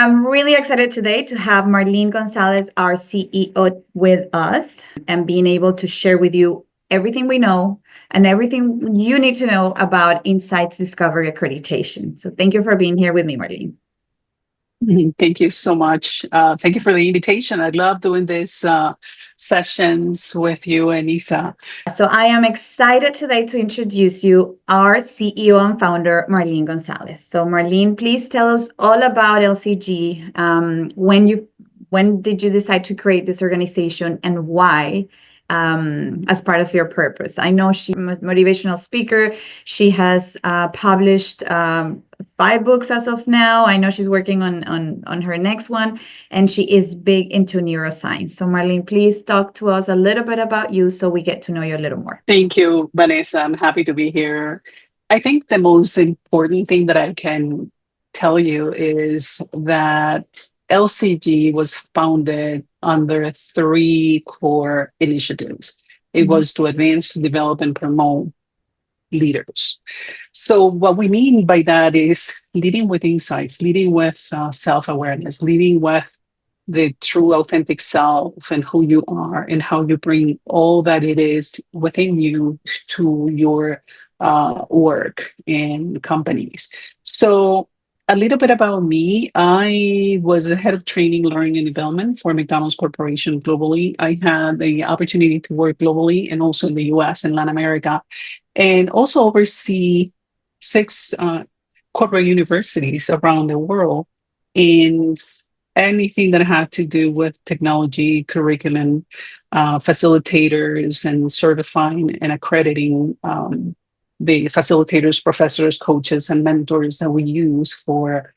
I'm really excited today to have Marlene Gonzalez, our CEO, with us and being able to share with you everything we know and everything you need to know about Insights Discovery Accreditation. So thank you for being here with me, Marlene. Thank you so much. Thank you for the invitation. I love doing these sessions with you and Isa. So I am excited today to introduce you our CEO and founder, Marlene Gonzalez. So Marlene, please tell us all about LCG. When did you decide to create this organization and why? As part of your purpose. I know she's a motivational speaker. She has published 5 books as of now. I know she's working on her next one, and she is big into neuroscience. So Marlene, please talk to us a little bit about you so we get to know you a little more. Thank you, Vanessa. I'm happy to be here. I think the most important thing that I can tell you is that LCG was founded under 3 core initiatives. It was to advance, to develop, and promote leaders. So, what we mean by that is leading with insights, leading with self awareness, leading with the true, authentic self and who you are, and how you bring all that it is within you to your work and companies. So, a little bit about me. I was the head of training, learning, and development for McDonald's Corporation globally. I had the opportunity to work globally and also in the US and Latin America, and also oversee 6 corporate universities around the world in anything that had to do with technology, curriculum, facilitators, and certifying and accrediting the facilitators, professors, coaches, and mentors that we use for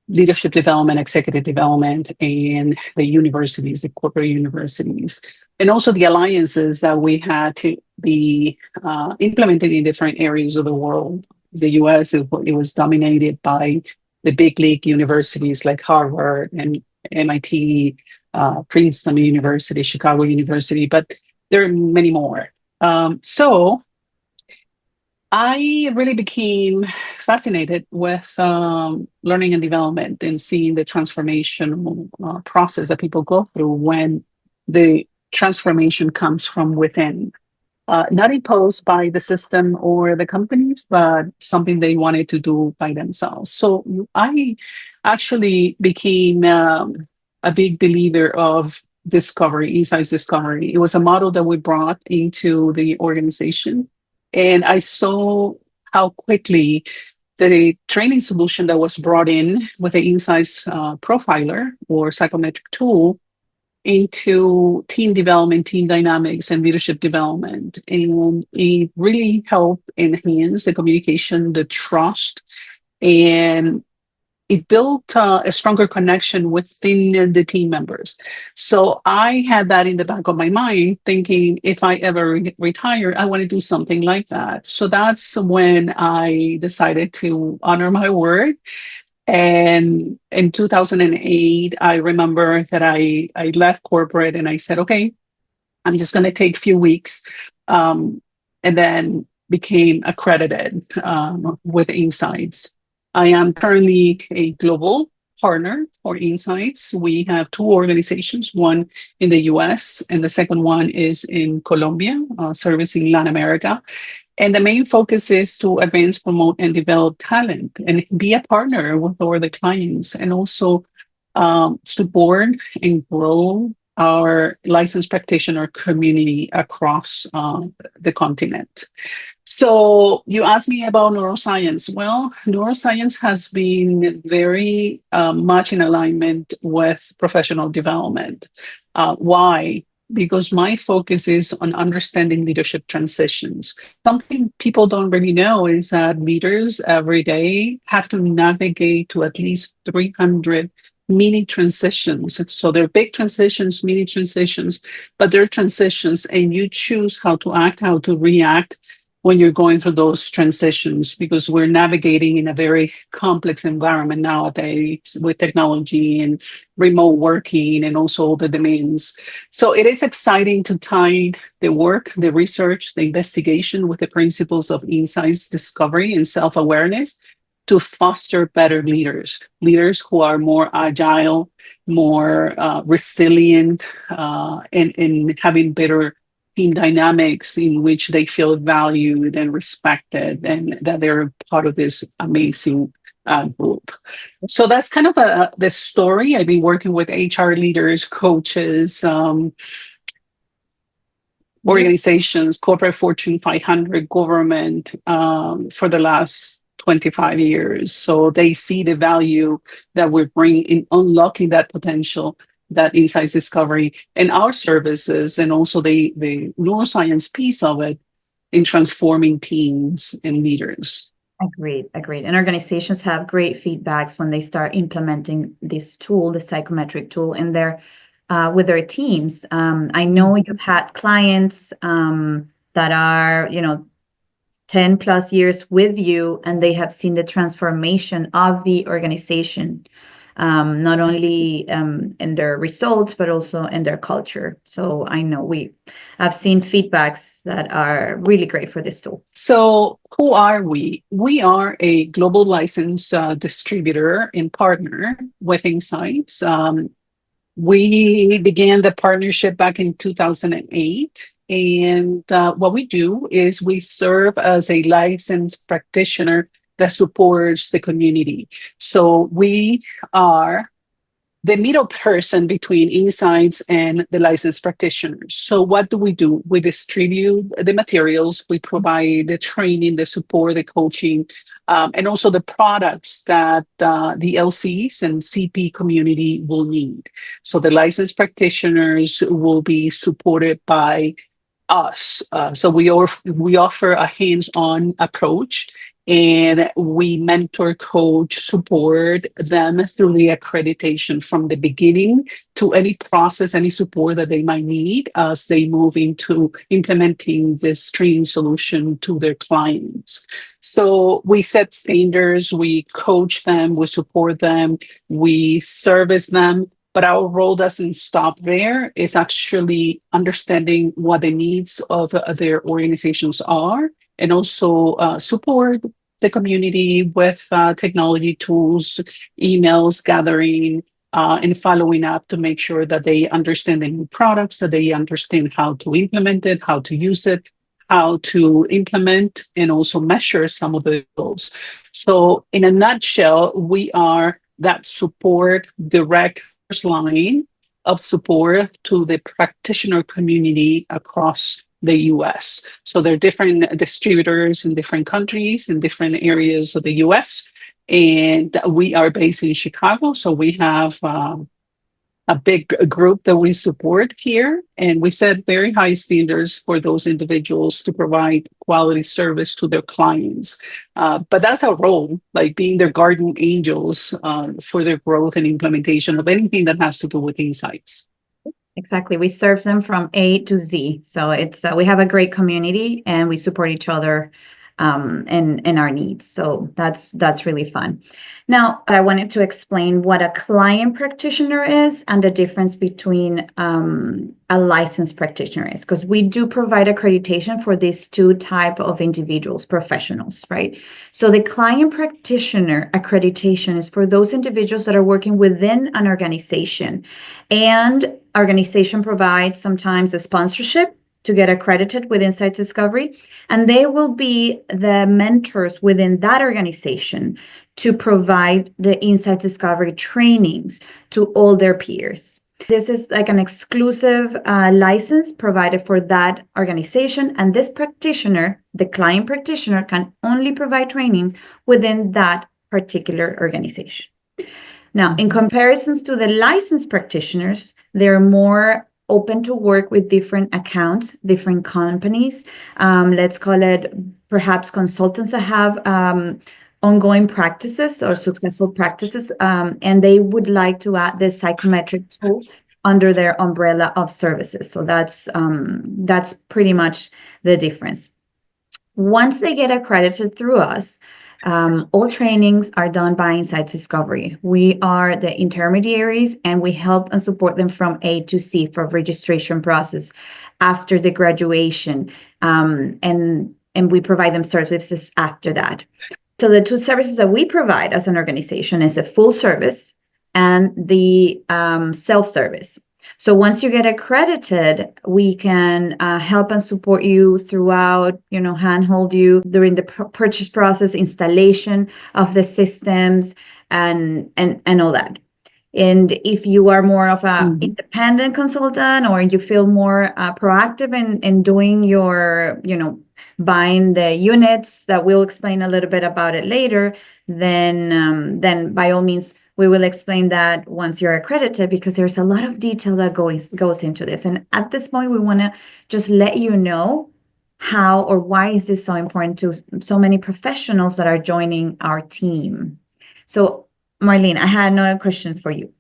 leadership development, executive development, and the universities, the corporate universities, and also the alliances that we had to be implemented in different areas of the world. The US, it was dominated by the big league universities like Harvard and MIT, Princeton University, Chicago University, but there are many more. So I really became fascinated with learning and development and seeing the transformation process that people go through when the transformation comes from within. Not imposed by the system or the companies, but something they wanted to do by themselves. So I actually became a big believer of discovery, insights discovery. It was a model that we brought into the organization. And I saw how quickly the training solution that was brought in with the insights profiler or psychometric tool into team development, team dynamics, and leadership development. And it really helped enhance the communication, the trust, and it built a stronger connection within the team members. So I had that in the back of my mind, thinking if I ever retire, I want to do something like that. So that's when I decided to honor my word. And in 2008, I remember that I left corporate and I said, okay, I'm just going to take a few weeks, and then became accredited with Insights. I am currently a global partner for Insights. We have 2 organizations, one in the US and the second one is in Colombia, servicing Latin America. And the main focus is to advance, promote, and develop talent and be a partner with all the clients, and also support and grow our licensed practitioner community across the continent. So you asked me about neuroscience. Well, neuroscience has been very much in alignment with professional development. Why? Because my focus is on understanding leadership transitions. Something people don't really know is that leaders every day have to navigate to at least 300 mini transitions. So they're big transitions, mini transitions, but they're transitions, and you choose how to act, how to react when you're going through those transitions, because we're navigating in a very complex environment nowadays with technology and remote working and also all the demands. So it is exciting to tie the work, the research, the investigation with the principles of insights discovery and self-awareness to foster better leaders who are more agile, more resilient, and having better team dynamics in which they feel valued and respected, and that they're part of this amazing group. So that's kind of the story. I've been working with HR leaders, coaches, organizations, corporate Fortune 500, government, for the last 25 years. So they see the value that we bring in unlocking that potential, that insights discovery, and our services, and also the neuroscience piece of it in transforming teams and leaders. Agreed. And organizations have great feedbacks when they start implementing this tool, the psychometric tool, in their with their teams. I know you've had clients that are, 10 plus years with you, and they have seen the transformation of the organization, not only in their results, but also in their culture. So I know I've seen feedbacks that are really great for this tool. So who are we? We are a global licensed distributor and partner with Insights. We began the partnership back in 2008. And what we do is we serve as a licensed practitioner that supports the community. So we are the middle person between Insights and the licensed practitioners. So what do? We distribute the materials, we provide the training, the support, the coaching, and also the products that the LCs and CP community will need. So the licensed practitioners will be supported by us. So we offer a hands-on approach, and we mentor, coach, support them through the accreditation from the beginning to any process, any support that they might need as they move into implementing this training solution to their clients. So we set standards, we coach them, we support them, we service them. But our role doesn't stop there. It's actually understanding what the needs of their organizations are, and also support the community with technology tools, emails, gathering, and following up to make sure that they understand the new products, that they understand how to implement it, how to use it, how to implement, and also measure some of the goals. So in a nutshell, we are that support direct line of support to the practitioner community across the US. So there are different distributors in different countries, in different areas of the US. And we are based in Chicago. So we have a big group that we support here. And we set very high standards for those individuals to provide quality service to their clients. But that's our role, like being their guardian angels for their growth and implementation of anything that has to do with insights. Exactly. We serve them from A to Z. So it's we have a great community, and we support each other in our needs. So that's really fun. Now, I wanted to explain what a client practitioner is and the difference between a licensed practitioner is, because we do provide accreditation for these two type of individuals, professionals, right? So the client practitioner accreditation is for those individuals that are working within an organization, and organization provides sometimes a sponsorship to get accredited with Insights Discovery, and they will be the mentors within that organization to provide the Insights Discovery trainings to all their peers. This is like an exclusive license provided for that organization, and this practitioner, the client practitioner, can only provide trainings within that particular organization. Now, in comparisons to the licensed practitioners, they're more open to work with different accounts, different companies. Let's call it perhaps consultants that have ongoing practices or successful practices, and they would like to add this psychometric tool under their umbrella of services. So that's pretty much the difference. Once they get accredited through us, all trainings are done by Insights Discovery. We are the intermediaries, and we help and support them from A to Z for registration process after the graduation, and we provide them services after that. So the two services that we provide as an organization is a full service and the self-service. So once you get accredited, we can help and support you throughout, handhold you during the purchase process, installation of the systems, and all that. And if you are more of a independent consultant, or you feel more proactive in doing your, buying the units, that we'll explain a little bit about it later, then by all means, we will explain that once you're accredited, because there's a lot of detail that goes into this. And at this point, we want to just let you know how or why is this so important to so many professionals that are joining our team. So Marlene, I had another question for you.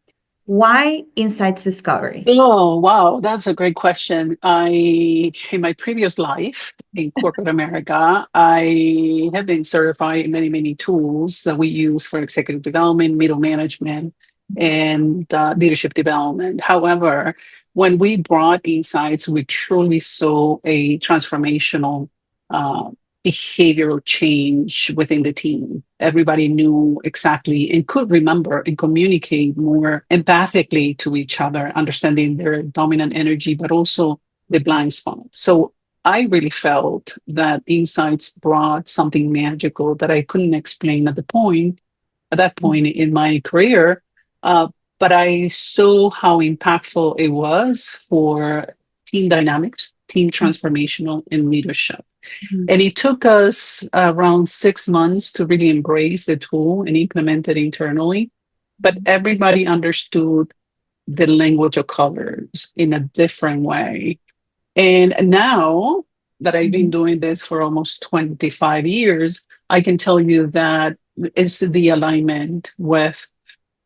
Why insights discovery? Oh, wow. That's a great question. In my previous life in corporate America, I have been certified in many, many tools that we use for executive development, middle management, and leadership development. However, when we brought insights, we truly saw a transformational uh, behavioral change within the team. Everybody knew exactly and could remember and communicate more empathically to each other, understanding their dominant energy, but also the blind spots. So I really felt that insights brought something magical that I couldn't explain at that point in my career. But I saw how impactful it was for team dynamics, team transformational, and leadership. And it took us around 6 months to really embrace the tool and implement it internally. But everybody understood the language of colors in a different way. And now that I've been doing this for almost 25 years, I can tell you that it's the alignment with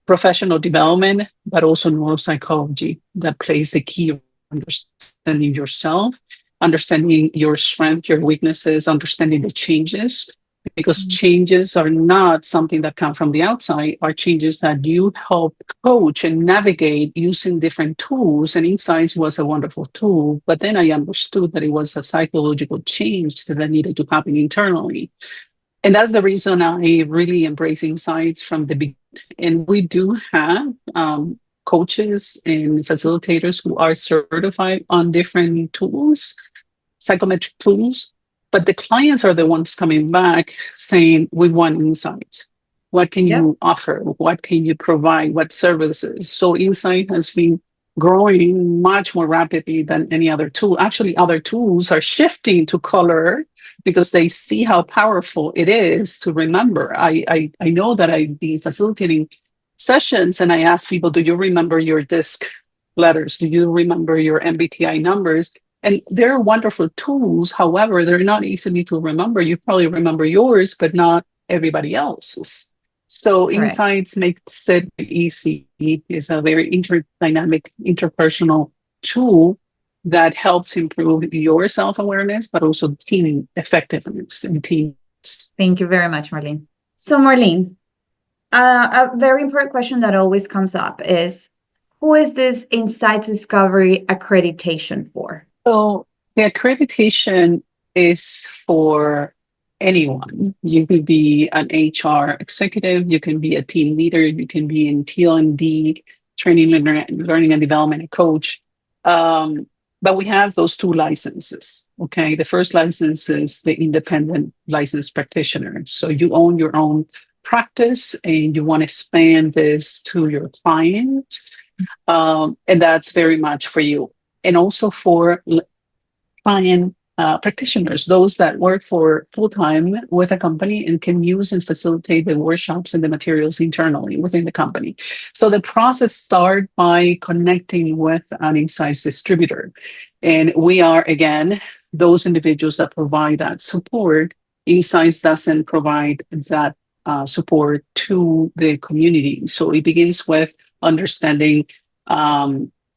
professional development, but also neuropsychology that plays the key of understanding yourself, understanding your strength, your weaknesses, understanding the changes, because changes are not something that come from the outside, are changes that you help coach and navigate using different tools. And Insights was a wonderful tool, but then I understood that it was a psychological change that needed to happen internally. And that's the reason I really embrace Insights from the beginning. And we do have coaches and facilitators who are certified on different tools, psychometric tools, but the clients are the ones coming back saying, we want insights. What can you offer? What can you provide? What services? So Insight has been growing much more rapidly than any other tool. Actually, other tools are shifting to color because they see how powerful it is to remember. I know that I've been facilitating sessions and I ask people, do you remember your DISC letters? Do you remember your MBTI numbers? And they're wonderful tools. However, they're not easily to remember. You probably remember yours, but not everybody else's. So Correct. Insights makes it easy. It's a very dynamic, interpersonal tool that helps improve your self-awareness, but also team effectiveness in teams. Thank you very much, Marlene. So Marlene, a very important question that always comes up is, who is this Insights Discovery accreditation for? So the accreditation is for anyone. You could be an HR executive, you can be a team leader, you can be in T&D, training, learning and development coach. But we have those two licenses. Okay. The first license is the independent licensed practitioner. So you own your own practice and you want to expand this to your clients. And that's very much for you. And also for client practitioners, those that work for full-time with a company and can use and facilitate the workshops and the materials internally within the company. So the process starts by connecting with an Insights distributor. And we are, again, those individuals that provide that support. Insights doesn't provide that support to the community. So it begins with understanding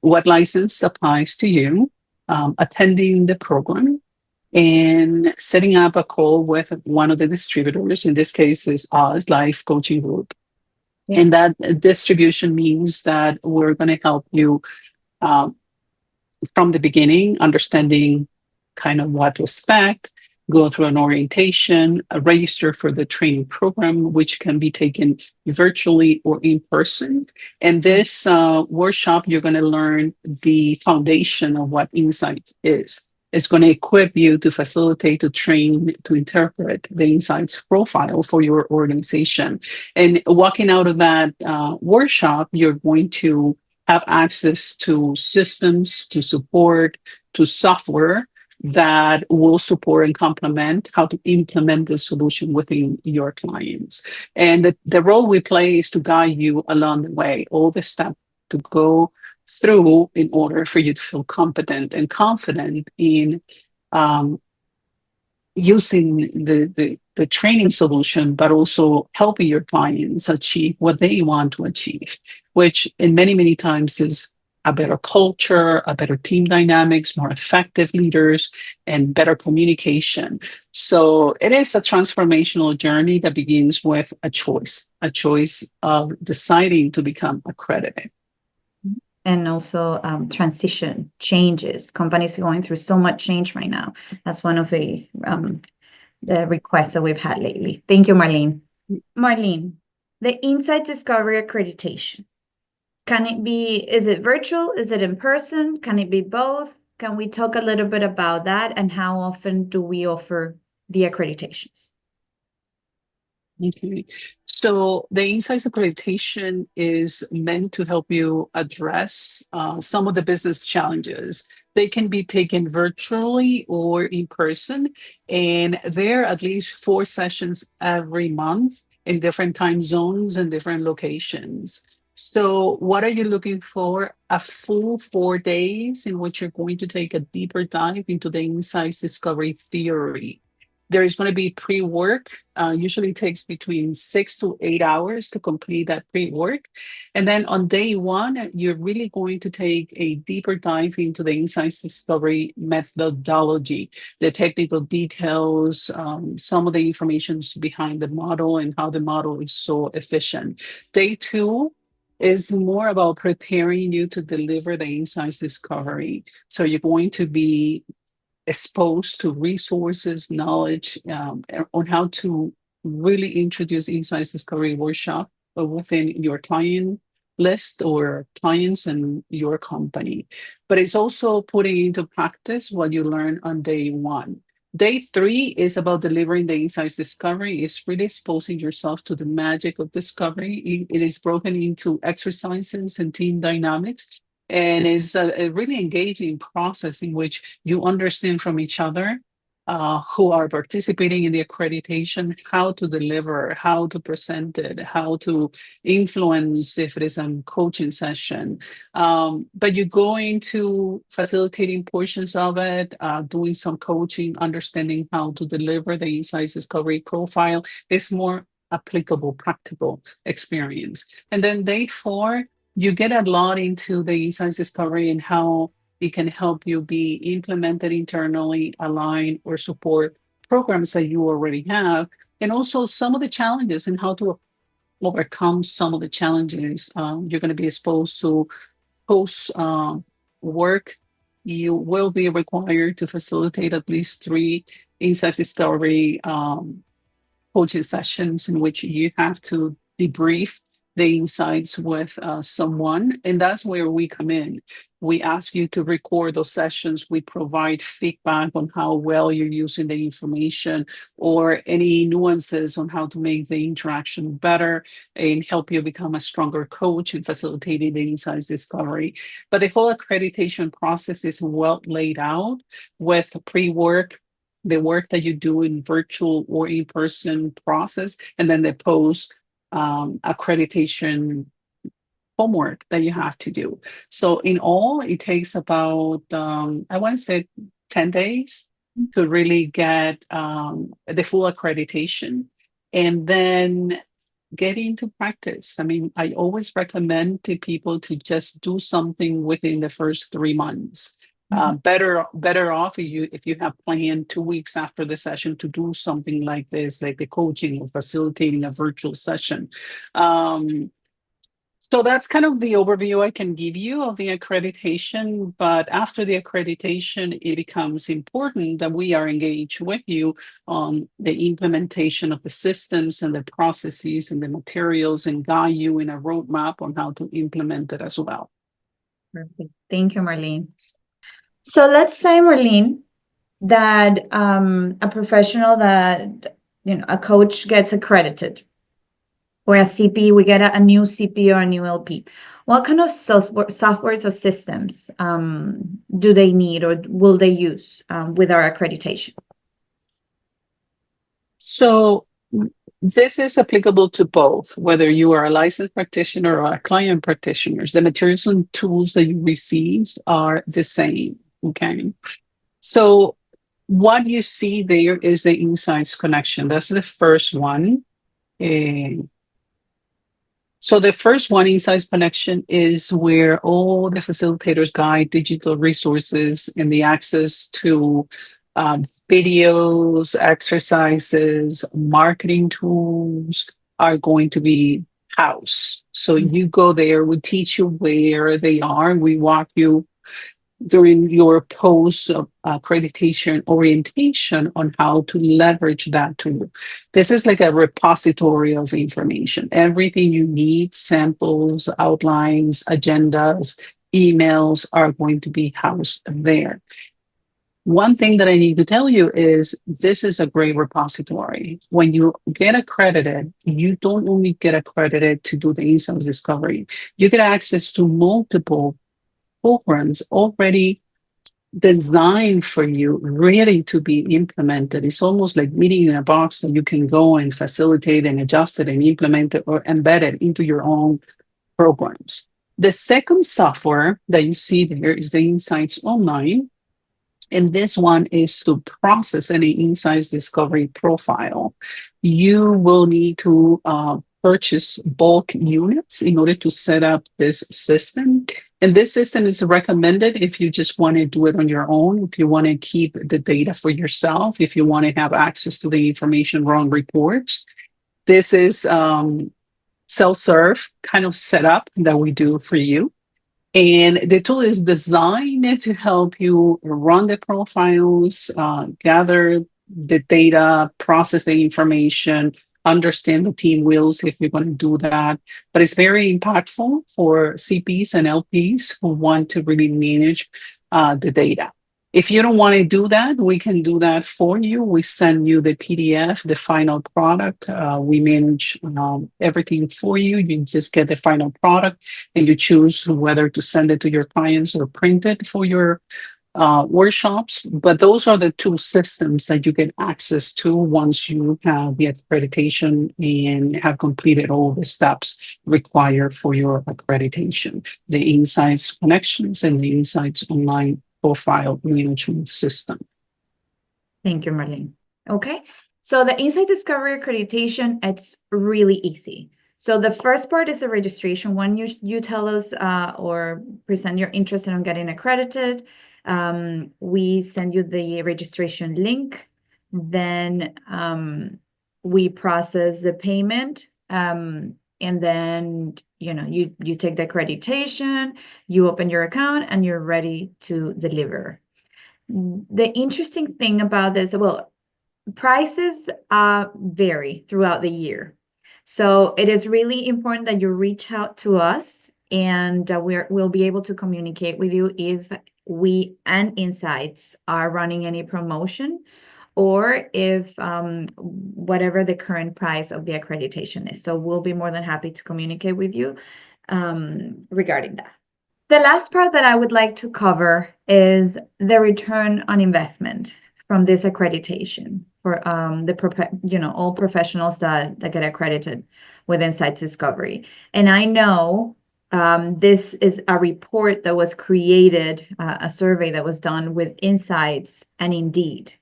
what license applies to you, attending the program, and setting up a call with one of the distributors. In this case, is us, Life Coaching Group. Yeah. And that distribution means that we're going to help you from the beginning, understanding kind of what to expect, go through an orientation, register for the training program, which can be taken virtually or in person. And this workshop, you're going to learn the foundation of what insight is. It's going to equip you to facilitate, to train, to interpret the insights profile for your organization. And walking out of that workshop, you're going to have access to systems, to support, to software that will support and complement how to implement the solution within your clients. And the role we play is to guide you along the way, all the steps to go through in order for you to feel competent and confident in um, using the training solution, but also helping your clients achieve what they want to achieve, which in many times is a better culture, a better team dynamics, more effective leaders, and better communication. So it is a transformational journey that begins with a choice of deciding to become accredited. And also transition changes. Companies are going through so much change right now. That's one of the requests that we've had lately. Thank you, Marlene. Marlene, the Insight Discovery Accreditation. Is it virtual? Is it in person? Can it be both? Can we talk a little bit about that, and how often do we offer the accreditations? Okay. So the Insights accreditation is meant to help you address some of the business challenges. They can be taken virtually or in person, and there are at least 4 sessions every month in different time zones and different locations. So what are you looking for? A full 4 days in which you're going to take a deeper dive into the insights discovery theory. There is going to be pre-work. Usually takes between 6 to 8 hours to complete that pre-work. And then on day 1, you're really going to take a deeper dive into the insights discovery methodology, the technical details, some of the information behind the model and how the model is so efficient. Day 2 is more about preparing you to deliver the insights discovery. So you're going to be exposed to resources, knowledge on how to really introduce insights discovery workshop within your client list or clients and your company. But it's also putting into practice what you learn on day 1. Day 3 is about delivering the insights discovery. It's really exposing yourself to the magic of discovery. It is broken into exercises and team dynamics, and is a really engaging process in which you understand from each other who are participating in the accreditation, how to deliver, how to present it, how to influence if it is a coaching session. But you go into facilitating portions of it, doing some coaching, understanding how to deliver the insights discovery profile. It's more applicable, practical experience. And then day 4, you get a lot into the insights discovery and how it can help you be implemented internally, align, or support programs that you already have, and also some of the challenges and how to overcome some of the challenges. You're going to be exposed to post work. You will be required to facilitate at least 3 insights discovery coaching sessions in which you have to debrief the insights with someone. And that's where we come in. We ask you to record those sessions. We provide feedback on how well you're using the information or any nuances on how to make the interaction better and help you become a stronger coach in facilitating the insights discovery. But the whole accreditation process is well laid out with pre-work, the work that you do in virtual or in-person process, and then the post accreditation homework that you have to do. So in all, it takes about, I want to say 10 days to really get the full accreditation and then get into practice. I mean, I always recommend to people to just do something within the first 3 months. Better off if you have planned 2 weeks after the session to do something like this, like the coaching or facilitating a virtual session. So that's kind of the overview I can give you of the accreditation. But after the accreditation, it becomes important that we are engaged with you on the implementation of the systems and the processes and the materials and guide you in a roadmap on how to implement it as well. Perfect. Thank you, Marlene. So let's say, Marlene, that a professional that, a coach gets accredited, or a CP, we get a new CP or a new LP. What kind of softwares or systems do they need or will they use with our accreditation? So this is applicable to both, whether you are a licensed practitioner or a client practitioner. The materials and tools that you receive are the same. Okay. So what you see there is the insights connection. That's the first one. So the first one, insights connection, is where all the facilitators guide digital resources and the access to videos, exercises, marketing tools are going to be housed. So you go there, we teach you where they are, we walk you during your post accreditation orientation on how to leverage that tool. This is like a repository of information. Everything you need, samples, outlines, agendas, emails are going to be housed there. One thing that I need to tell you is this is a great repository. When you get accredited, you don't only get accredited to do the insights discovery, you get access to multiple programs already designed for you, ready to be implemented. It's almost like meeting in a box that you can go and facilitate and adjust it and implement it or embed it into your own programs. The second software that you see there is the Insights Online. And this one is to process any insights discovery profile. You will need to purchase bulk units in order to set up this system. And this system is recommended if you just want to do it on your own, if you want to keep the data for yourself, if you want to have access to the information run reports. This is self-serve kind of setup that we do for you. And the tool is designed to help you run the profiles, gather the data, process the information, understand the team wheels if you're going to do that. But it's very impactful for CPs and LPs who want to really manage the data. If you don't want to do that, we can do that for you. We send you the PDF, the final product. We manage everything for you. You just get the final product and you choose whether to send it to your clients or print it for your workshops. But those are the two systems that you get access to once you have the accreditation and have completed all the steps required for your accreditation. The Insights Connections and the Insights Online Profile Management System. Thank you, Marlene. Okay, so the Insight Discovery Accreditation, it's really easy. So the first part is the registration. When you tell us or present your interest in getting accredited, we send you the registration link. Then we process the payment, and then you take the accreditation, you open your account, and you're ready to deliver. The interesting thing about this, well, prices vary throughout the year. So it is really important that you reach out to us, and we'll be able to communicate with you if we and Insights are running any promotion, or if whatever the current price of the accreditation is. So we'll be more than happy to communicate with you regarding that. The last part that I would like to cover is the return on investment from this accreditation for all professionals that get accredited with Insights Discovery. And I know this is a report that was created, a survey that was done with Insights and Indeed,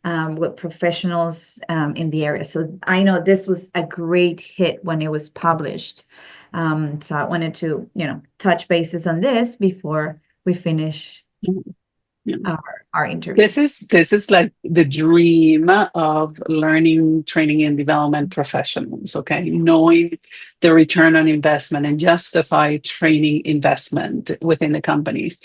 with professionals in the area. So I know this was a great hit when it was published. So I wanted to, touch bases on this before we finish. our interview. This is like the dream of learning, training, and development professionals. Okay, knowing the return on investment and justify training investment within the companies.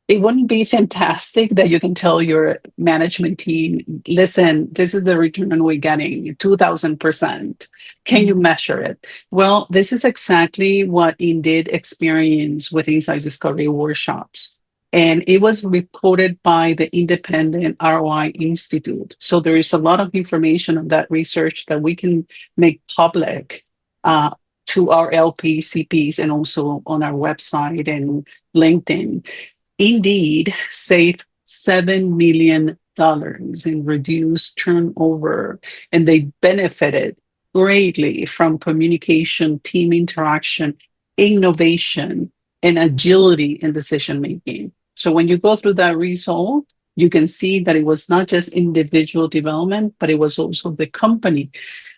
It wouldn't be fantastic that you can tell your management team, listen, this is the return we're getting, 2000%. Can you measure it? Well, this is exactly what Indeed experienced with Insight Discovery workshops. And it was reported by the Independent ROI Institute. So there is a lot of information on that research that we can make public to our LP, CPs, and also on our website and LinkedIn. Indeed saved $7 million in reduced turnover, and they benefited greatly from communication, team interaction, innovation, and agility in decision making. So when you go through that result, you can see that it was not just individual development, but it was also the company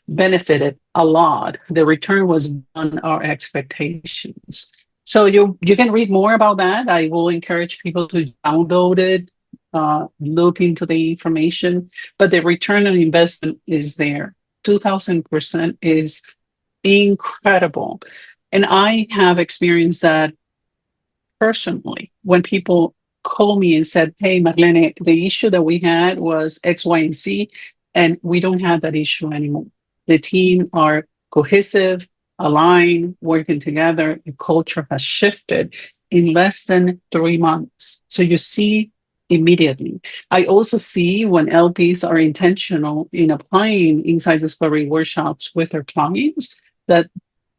benefited a lot. The return was beyond our expectations. So you can read more about that. I will encourage people to download it, look into the information, but the return on investment is there. 2000% is incredible. And I have experienced that personally when people call me and said, hey, Marlene, the issue that we had was X, Y, and Z, and we don't have that issue anymore. The team are cohesive, aligned, working together. The culture has shifted in less than 3 months. So you see immediately. I also see when LPs are intentional in applying Insight Discovery workshops with their clients, that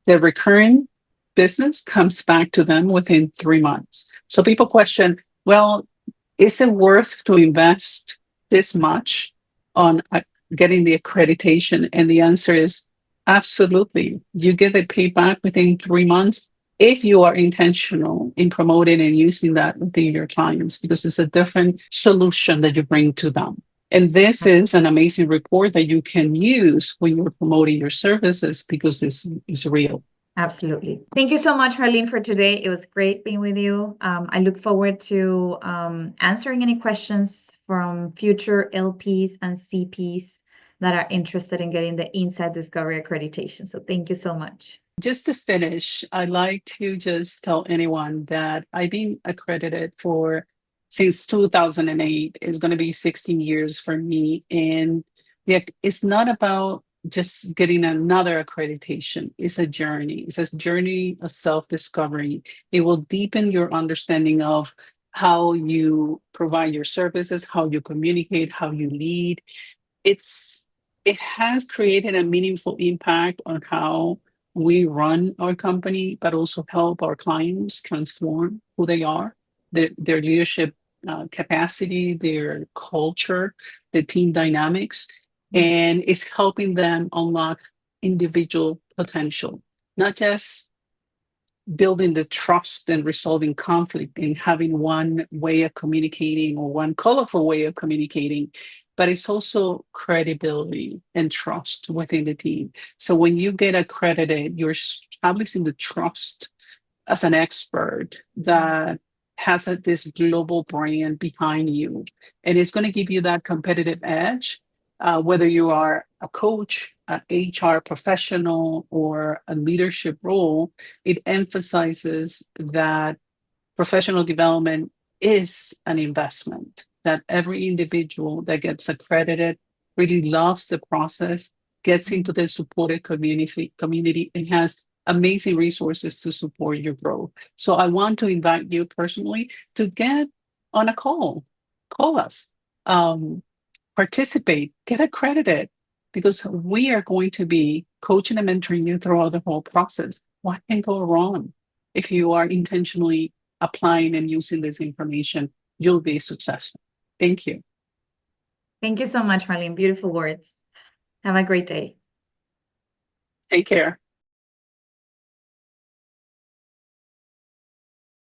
the recurring business comes back to them within 3 months. So people question, well, is it worth to invest this much on getting the accreditation? And the answer is absolutely. You get the payback within 3 months if you are intentional in promoting and using that within your clients, because it's a different solution that you bring to them. And this is an amazing report that you can use when you're promoting your services, because this is real. Absolutely. Thank you so much, Marlene, for today. It was great being with you. I look forward to answering any questions from future LPs and CPs that are interested in getting the Insight Discovery accreditation. So thank you so much. Just to finish, I'd like to just tell anyone that I've been accredited since 2008. It's going to be 16 years for me. And it's not about just getting another accreditation. It's a journey. It's a journey of self-discovery. It will deepen your understanding of how you provide your services, how you communicate, how you lead. It has created a meaningful impact on how we run our company, but also help our clients transform who they are, their leadership capacity, their culture, the team dynamics, and it's helping them unlock individual potential, not just building the trust and resolving conflict and having one way of communicating or one colorful way of communicating, but it's also credibility and trust within the team. So when you get accredited, you're establishing the trust as an expert that has this global brand behind you. And it's going to give you that competitive edge, whether you are a coach, an HR professional, or a leadership role. It emphasizes that professional development is an investment, that every individual that gets accredited really loves the process, gets into the supported community and has amazing resources to support your growth. So I want to invite you personally to get on a call us, participate, get accredited, because we are going to be coaching and mentoring you throughout the whole process. What can go wrong? If you are intentionally applying and using this information, you'll be successful. Thank you. Thank you so much, Marlene. Beautiful words. Have a great day. Take care.